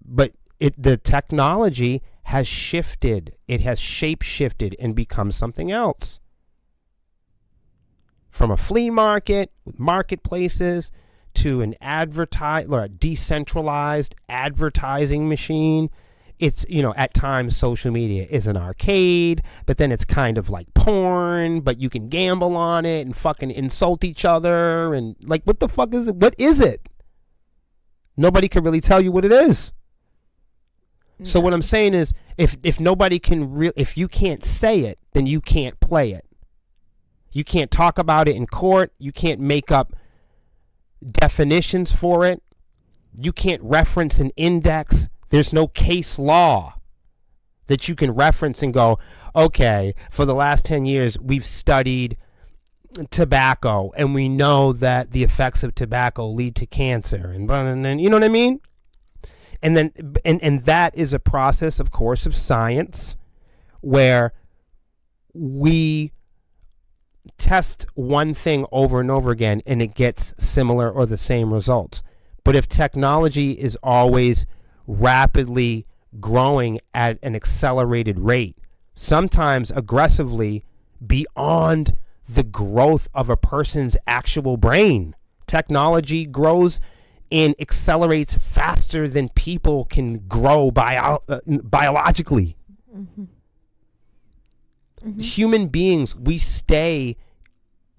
but the technology has shifted. It has shape-shifted and become something else. From a flea market with marketplaces to an decentralized advertising machine. It's, at times social media is an arcade, but then it's kind of like porn, but you can gamble on it and fucking insult each other. And like, what the fuck is it? What is it? Nobody can really tell you what it is. No. So what I'm saying is, if nobody can if you can't say it, then you can't play it. You can't talk about it in court. You can't make up definitions for it. You can't reference an index. There's no case law that you can reference and go, okay, for the last 10 years, we've studied tobacco, and we know that the effects of tobacco lead to cancer. And then, you know what I mean? And then, and that is a process, of course, of science where we test one thing over and over again and it gets similar or the same results. But if technology is always rapidly growing at an accelerated rate, sometimes aggressively beyond the growth of a person's actual brain, technology grows and accelerates faster than people can grow biologically. Mm-hmm. Mm-hmm. Human beings, we stay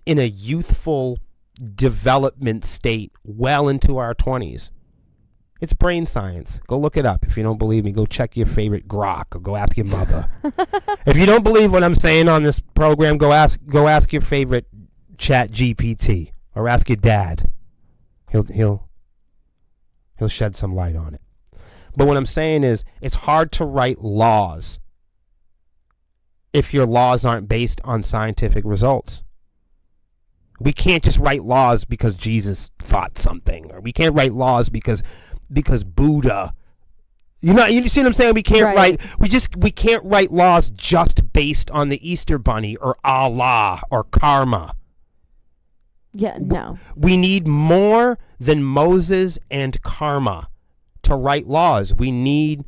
in a youthful development state well into our 20s. It's brain science. Go look it up. If you don't believe me, go check your favorite Grok or go ask your mother. If you don't believe what I'm saying on this program, go ask your favorite Chat GPT or ask your dad. He'll shed some light on it. But what I'm saying is, it's hard to write laws if your laws aren't based on scientific results. We can't just write laws because Jesus thought something, or we can't write laws because Buddha. You see what I'm saying? We can't write. We can't write laws just based on the Easter Bunny or Allah or karma. Yeah, no. We need more than Moses and karma to write laws. We need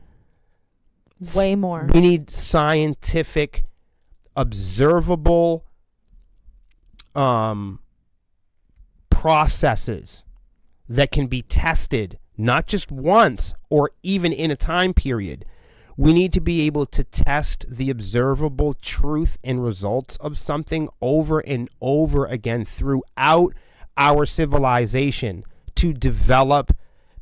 way more. We need scientific, observable processes that can be tested not just once or even in a time period. We need to be able to test the observable truth and results of something over and over again throughout our civilization to develop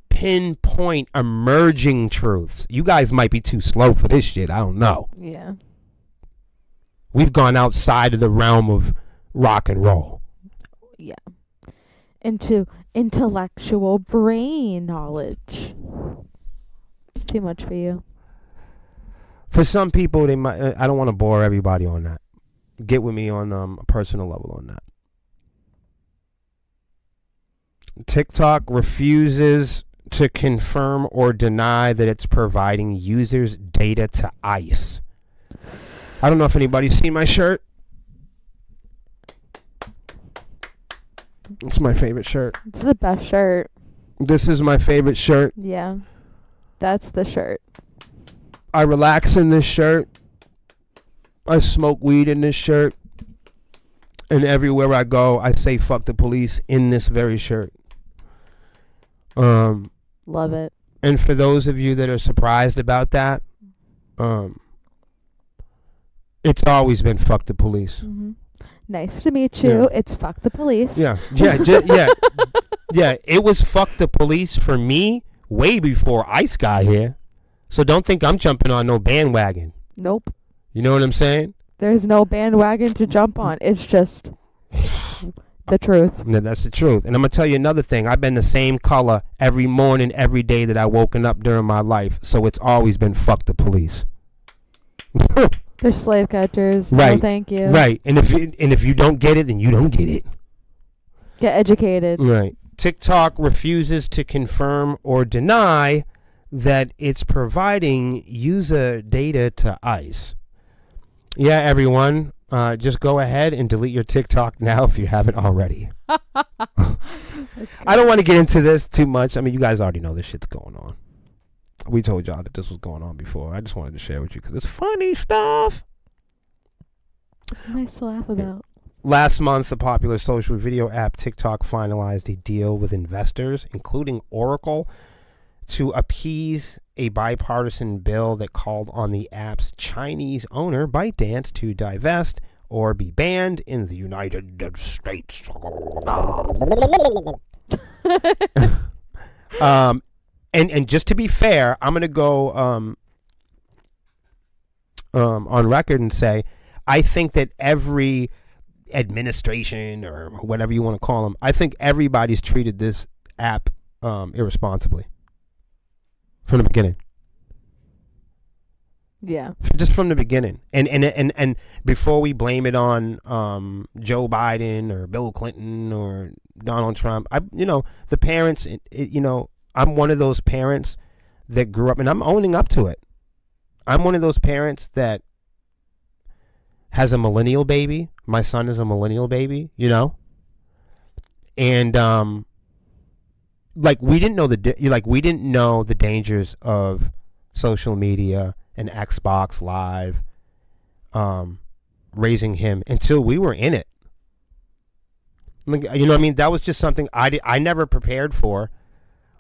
pinpoint emerging truths. You guys might be too slow for this shit. I don't know. Yeah. We've gone outside of the realm of rock and roll. Yeah. Into intellectual brain knowledge. It's too much for you. For some people, they might. I don't want to bore everybody on that. get with me on a personal level on that. TikTok refuses to confirm or deny that it's providing users' data to ICE. I don't know if anybody's seen my shirt. It's my favorite shirt. It's the best shirt. This is my favorite shirt. Yeah. That's the shirt. I relax in this shirt. I smoke weed in this shirt. And everywhere I go, I say fuck the police in this very shirt. Love it. And for those of you that are surprised about that, it's always been fuck the police. Mm-hmm. Nice to meet you. Yeah. It's fuck the police. Yeah. Yeah. It was fuck the police for me way before Ice got here. So don't think I'm jumping on no bandwagon. Nope. You know what I'm saying? There's no bandwagon to jump on. It's just the truth. Yeah, that's the truth. And I'm going to tell you another thing. I've been the same color every morning, every day that I've woken up during my life. So it's always been fuck the police. They're slave catchers. Right. No, thank you. Right. And if you don't get it, then you don't get it. Get educated. Right. TikTok refuses to confirm or deny that it's providing user data to ICE. Yeah, everyone, just go ahead and delete your TikTok now if you haven't already. I don't want to get into this too much. I mean, you guys already know this shit's going on. We told y'all that this was going on before. I just wanted to share with you because it's funny stuff. It's nice to laugh about. Last month, the popular social video app TikTok finalized a deal with investors, including Oracle, to appease a bipartisan bill that called on the app's Chinese owner, ByteDance, to divest or be banned in the United States. And just to be fair, I'm going to go on record and say, I think that every administration or whatever you want to call them, I think everybody's treated this app irresponsibly from the beginning. Yeah. Just from the beginning. And before we blame it on Joe Biden or Bill Clinton or Donald Trump, the parents, I'm one of those parents that grew up, and I'm owning up to it. I'm one of those parents that has a millennial baby. My son is a millennial baby, and we didn't know the dangers of social media and Xbox Live, raising him until we were in it. That was just something I never prepared for.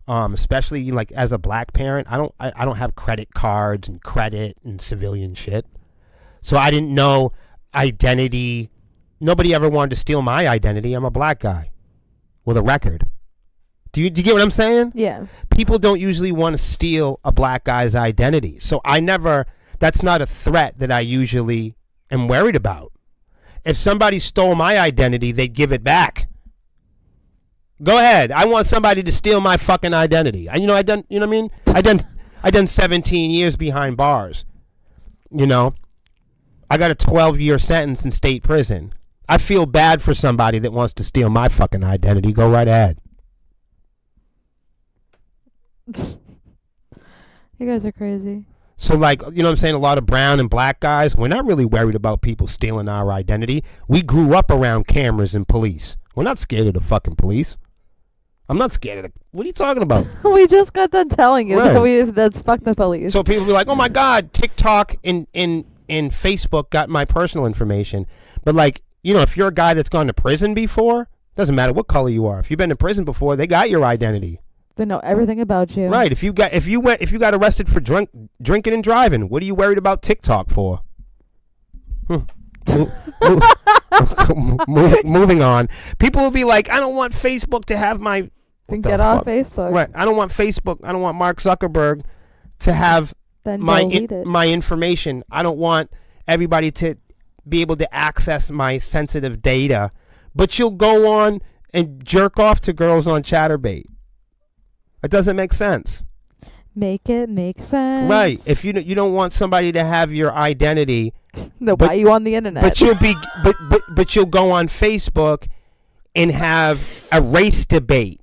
Especially as a black parent, I don't have credit cards and credit and civilian shit. So I didn't know identity. Nobody ever wanted to steal my identity. I'm a black guy with a record. Do you get what I'm saying? Yeah. People don't usually want to steal a black guy's identity. So that's not a threat that I usually am worried about. If somebody stole my identity, they'd give it back. Go ahead. I want somebody to steal my fucking identity. I done 17 years behind bars. I got a 12-year sentence in state prison. I feel bad for somebody that wants to steal my fucking identity. Go right ahead. You guys are crazy. So what I'm saying? A lot of brown and black guys, we're not really worried about people stealing our identity. We grew up around cameras and police. We're not scared of the fucking police. I'm not scared of what are you talking about? We just got done telling you Right. that's fuck the police. So people be like, oh my God, TikTok and Facebook got my personal information. But if you're a guy that's gone to prison before, doesn't matter what color you are. If you've been to prison before, they got your identity. They know everything about you. Right. If you got arrested for drinking and driving, what are you worried about TikTok for? Moving on. People will be like, I don't want Facebook to have my... Then get off Facebook. Right. I don't want Facebook. I don't want Mark Zuckerberg to have Then my information. I don't want everybody to be able to access my sensitive data. But you'll go on and jerk off to girls on Chatterbait. It doesn't make sense. Make it make sense. Right. If you don't want somebody to have your identity, They'll buy you on the internet. but you'll go on Facebook and have a race debate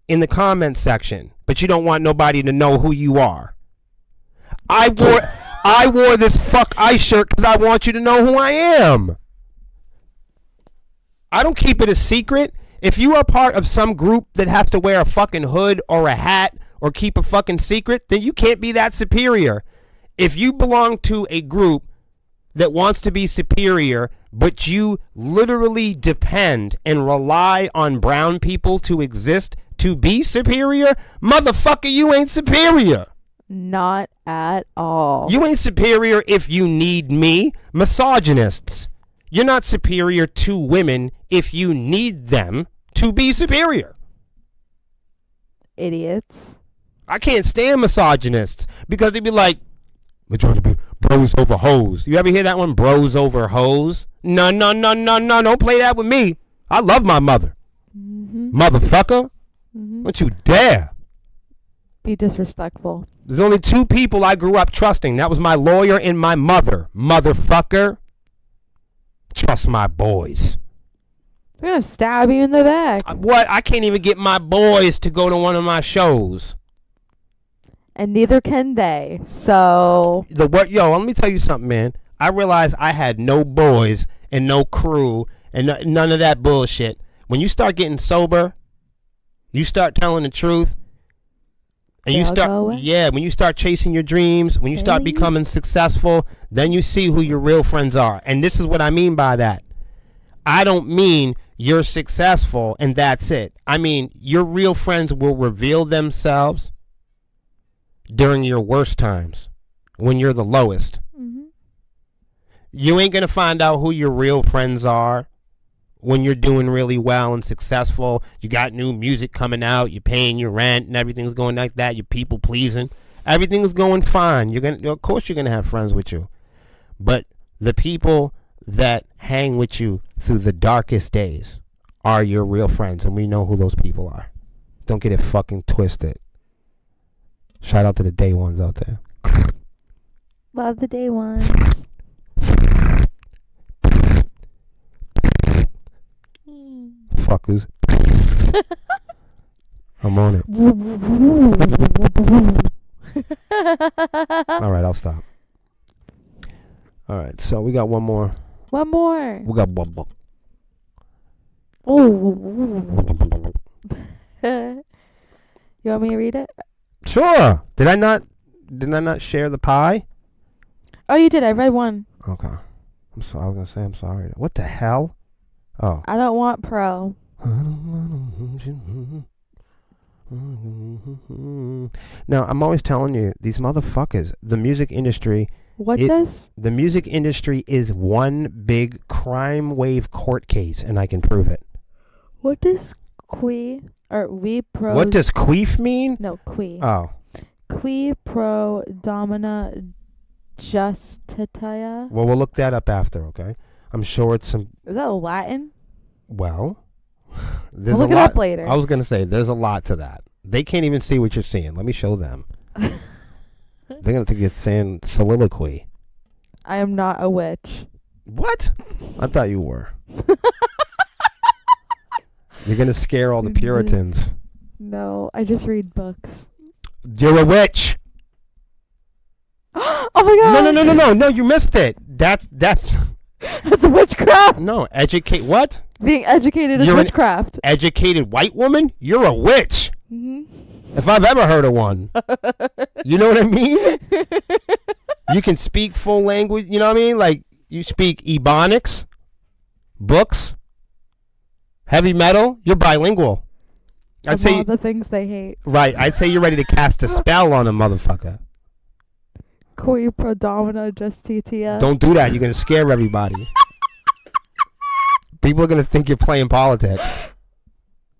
in the comments section, but you don't want nobody to know who you are. I wore this fuck ice shirt because I want you to know who I am. I don't keep it a secret. If you are part of some group that has to wear a fucking hood or a hat or keep a fucking secret, then you can't be that superior. If you belong to a group that wants to be superior, but you literally depend and rely on brown people to exist to be superior, motherfucker, you ain't superior. Not at all. You ain't superior if you need me. Misogynists. You're not superior to women if you need them to be superior. Idiots. I can't stand misogynists because they'd be like, we're trying to be bros over hoes. You ever hear that one? Bros over hoes? No. Don't play that with me. I love my mother. Motherfucker. Don't you dare. Be disrespectful. There's only two people I grew up trusting. That was my lawyer and my mother. Motherfucker. Trust my boys. They're going to stab you in the back. What? I can't even get my boys to go to one of my shows. And neither can they. So. Yo, let me tell you something, man. I realized I had no boys and no crew and none of that bullshit. When you start getting sober, you start telling the truth. And when you start chasing your dreams, when you start becoming successful, then you see who your real friends are. And this is what I mean by that. I don't mean you're successful and that's it. I mean, your real friends will reveal themselves during your worst times, when you're the lowest. You ain't going to find out who your real friends are when you're doing really well and successful. You got new music coming out, you're paying your rent and everything's going like that, you're people pleasing, everything's going fine. Of course you're going to have friends with you. But the people that hang with you through the darkest days are your real friends, and we know who those people are. Don't get it fucking twisted. Shout out to the day ones out there. Love the day ones. Fuckers. I'm on it. All right, I'll stop. All right, so we got one more. One more. We got one more. Oh. You want me to read it? Sure. Did I not share the pie? Oh, you did. I read one. Okay. I'm sorry. I was gonna say I'm sorry. What the hell? Oh. I don't want pro. Now, I'm always telling you, these motherfuckers, the music industry. The music industry is one big crime wave court case, and I can prove it. What does we pro? What does queef mean? No, qui. Oh. Qui pro domina justitia. Well, we'll look that up after, okay? I'm sure it's some. Is that Latin? Well, there's we'll look it up later. I was gonna say there's a lot to that. They can't even see what you're seeing. Let me show them. They're gonna think you're saying soliloquy. I am not a witch. What? I thought you were. You're gonna scare all the Puritans. No, I just read books. You're a witch. Oh my god! No! You missed it. That's That's witchcraft. No, educate what? Being educated is witchcraft. Educated white woman? You're a witch. Mm-hmm. If I've ever heard of one. You know what I mean? You can speak full language. You know what I mean? Like you speak Ebonics, books, heavy metal. You're bilingual. I'd say all the things they hate. Right. I'd say you're ready to cast a spell on a motherfucker. Qui predomina justitia. Don't do that. You're gonna scare everybody. People are gonna think you're playing politics.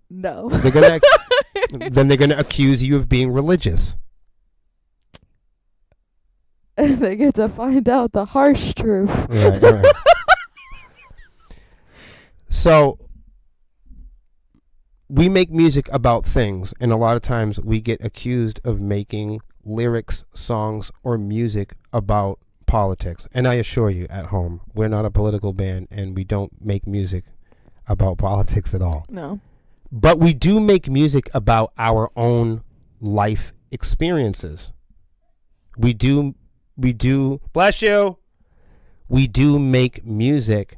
No. Then they're gonna accuse you of being religious. And they get to find out the harsh truth. Right. So, we make music about things, and a lot of times we get accused of making lyrics, songs, or music about politics. And I assure you, at home, we're not a political band, and we don't make music about politics at all. No. But we do make music about our own life experiences. We do, bless you. We do make music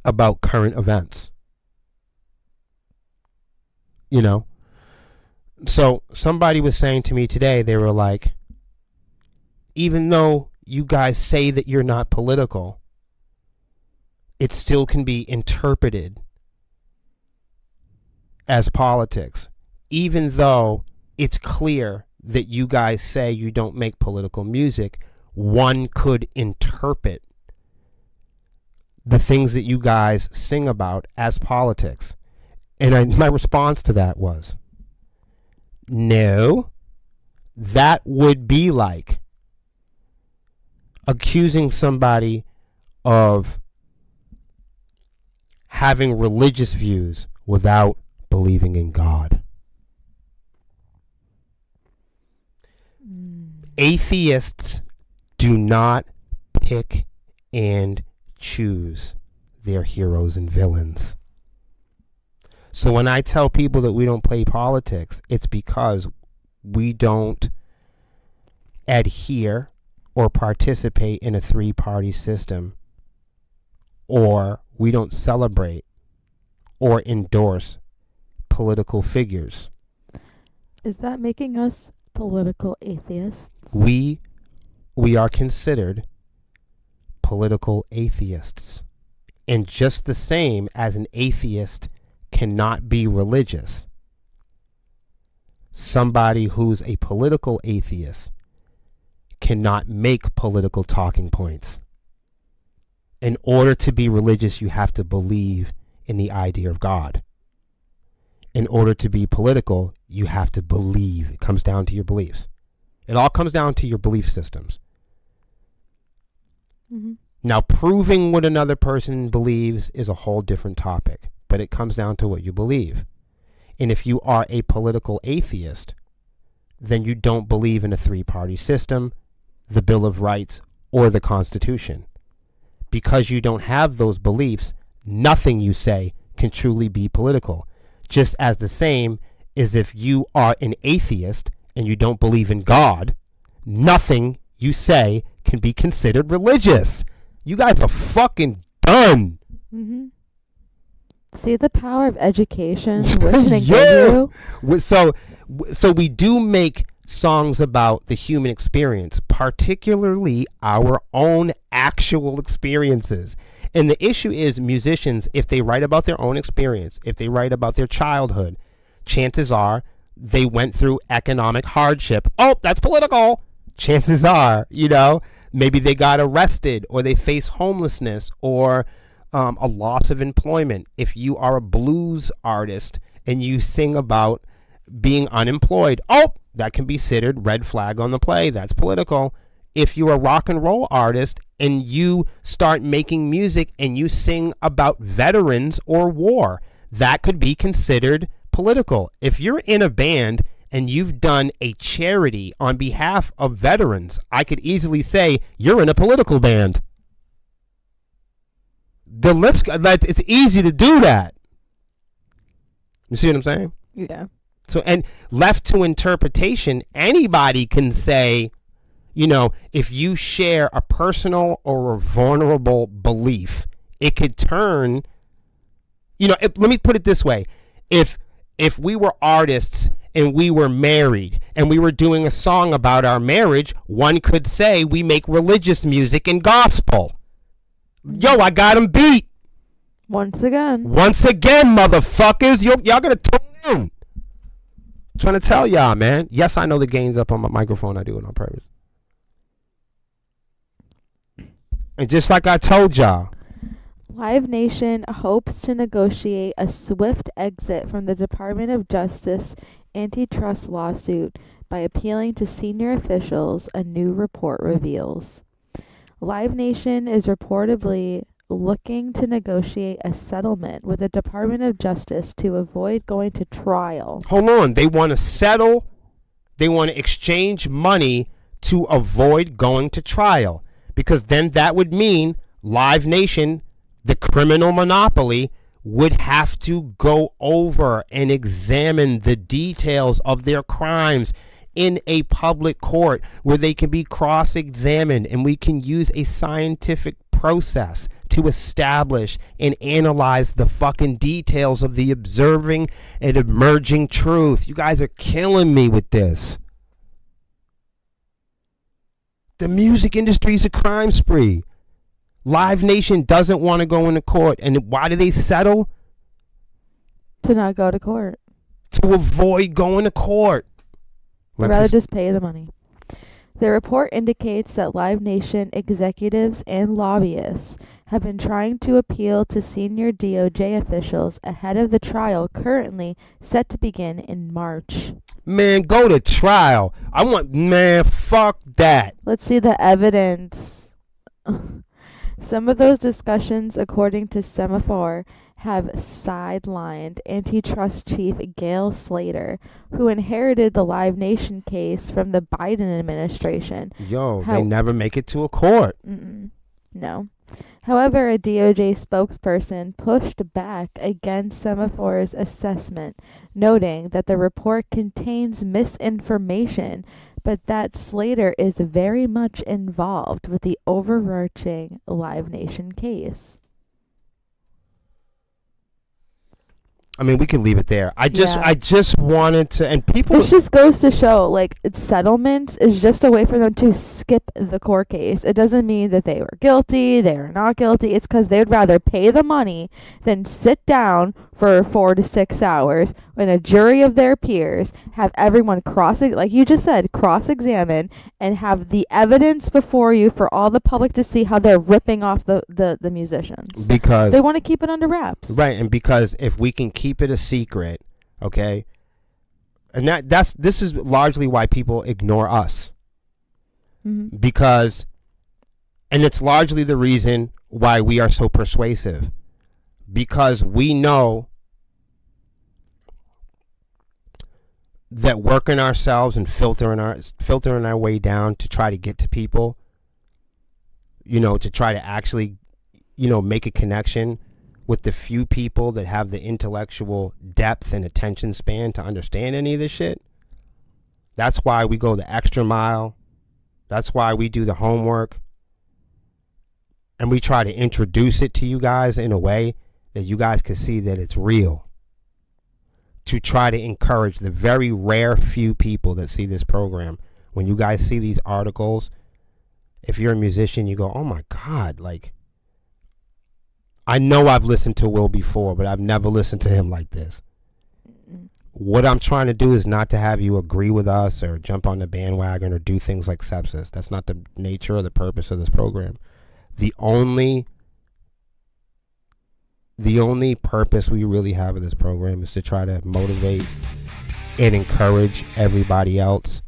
about current events. You know? So somebody was saying to me today, they were like, even though you guys say that you're not political, it still can be interpreted as politics, even though it's clear that you guys say you don't make political music. One could interpret the things that you guys sing about as politics. And my response to that was, no, that would be like accusing somebody of having religious views without believing in God. Atheists do not pick and choose their heroes and villains. So when I tell people that we don't play politics, it's because we don't adhere or participate in a three-party system, or we don't celebrate or endorse political figures. Is that making us political atheists? We are considered political atheists. And just the same as an atheist cannot be religious, somebody who's a political atheist cannot make political talking points. In order to be religious, you have to believe in the idea of God. In order to be political, you have to believe. It comes down to your beliefs. It all comes down to your belief systems. Mm-hmm. Now, proving what another person believes is a whole different topic, but it comes down to what you believe. And if you are a political atheist, then you don't believe in a three-party system, the Bill of Rights, or the Constitution. Because you don't have those beliefs, nothing you say can truly be political. Just as the same as if you are an atheist and you don't believe in God, nothing you say can be considered religious. You guys are fucking done. Mm-hmm. See the power of education? What can it give you? So we do make songs about the human experience, particularly our own actual experiences. And the issue is, musicians, if they write about their own experience, if they write about their childhood, chances are they went through economic hardship. Oh, that's political. Chances are, maybe they got arrested, or they face homelessness, or a loss of employment. If you are a blues artist and you sing about being unemployed, oh, that can be considered red flag on the play. That's political. If you're a rock and roll artist and you start making music and you sing about veterans or war, that could be considered political. If you're in a band and you've done a charity on behalf of veterans, I could easily say you're in a political band. The list, it's easy to do that. You see what I'm saying? Yeah. So, and left to interpretation, anybody can say, if you share a personal or a vulnerable belief, it could turn, let me put it this way. If we were artists and we were married and we were doing a song about our marriage, one could say we make religious music and gospel. Yo, I got him beat. Once again, motherfuckers. Y'all gotta tune in. Trying to tell y'all, man. Yes, I know the gain's up on my microphone. I do it on purpose. And just like I told y'all, Live Nation hopes to negotiate a swift exit from the Department of Justice antitrust lawsuit by appealing to senior officials, a new report reveals. Live Nation is reportedly looking to negotiate a settlement with the Department of Justice to avoid going to trial. Hold on. They want to settle. They want to exchange money to avoid going to trial. Because then that would mean Live Nation, the criminal monopoly, would have to go over and examine the details of their crimes in a public court where they can be cross-examined, and we can use a scientific process to establish and analyze the fucking details of the observing and emerging truth. You guys are killing me with this. The music industry is a crime spree. Live Nation doesn't want to go into court. And why do they settle? To not go to court. To avoid going to court. I'd rather just pay the money. The report indicates that Live Nation executives and lobbyists have been trying to appeal to senior DOJ officials ahead of the trial currently set to begin in March. Man, go to trial. Man, fuck that. Let's see the evidence. Some of those discussions, according to Semaphore, have sidelined antitrust chief Gail Slater, who inherited the Live Nation case from the Biden administration. They never make it to a court. No. However, a DOJ spokesperson pushed back against Semaphore's assessment, noting that the report contains misinformation, but that Slater is very much involved with the overarching Live Nation case. I mean, we could leave it there. I just wanted to, and people. This just goes to show, like, settlements is just a way for them to skip the court case. It doesn't mean that they were guilty, they are not guilty. It's because they'd rather pay the money than sit down for 4 to 6 hours when a jury of their peers have everyone like you just said, cross-examine and have the evidence before you for all the public to see how they're ripping off the musicians. Because they want to keep it under wraps. Right, and because if we can keep it a secret, okay, and this is largely why people ignore us. Mm-hmm. Because, and it's largely the reason why we are so persuasive. Because we know that working ourselves and filtering our way down to try to get to people, to try to actually, make a connection with the few people that have the intellectual depth and attention span to understand any of this shit. That's why we go the extra mile. That's why we do the homework. And we try to introduce it to you guys in a way that you guys can see that it's real. To try to encourage the very rare few people that see this program. When you guys see these articles, if you're a musician, you go, oh my God, like, I know I've listened to Will before, but I've never listened to him like this. What I'm trying to do is not to have you agree with us or jump on the bandwagon or do things like Sepsiss. That's not the nature or the purpose of this program. The only purpose we really have of this program is to try to motivate and encourage everybody else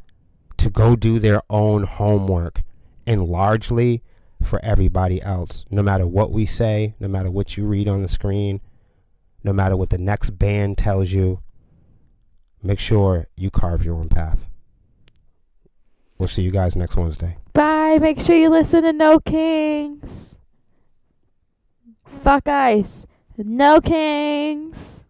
to go do their own homework, and largely for everybody else, no matter what we say, no matter what you read on the screen, no matter what the next band tells you, make sure you carve your own path. We'll see you guys next Wednesday. Bye. Make sure you listen to No Kings. Fuck Ice. No Kings.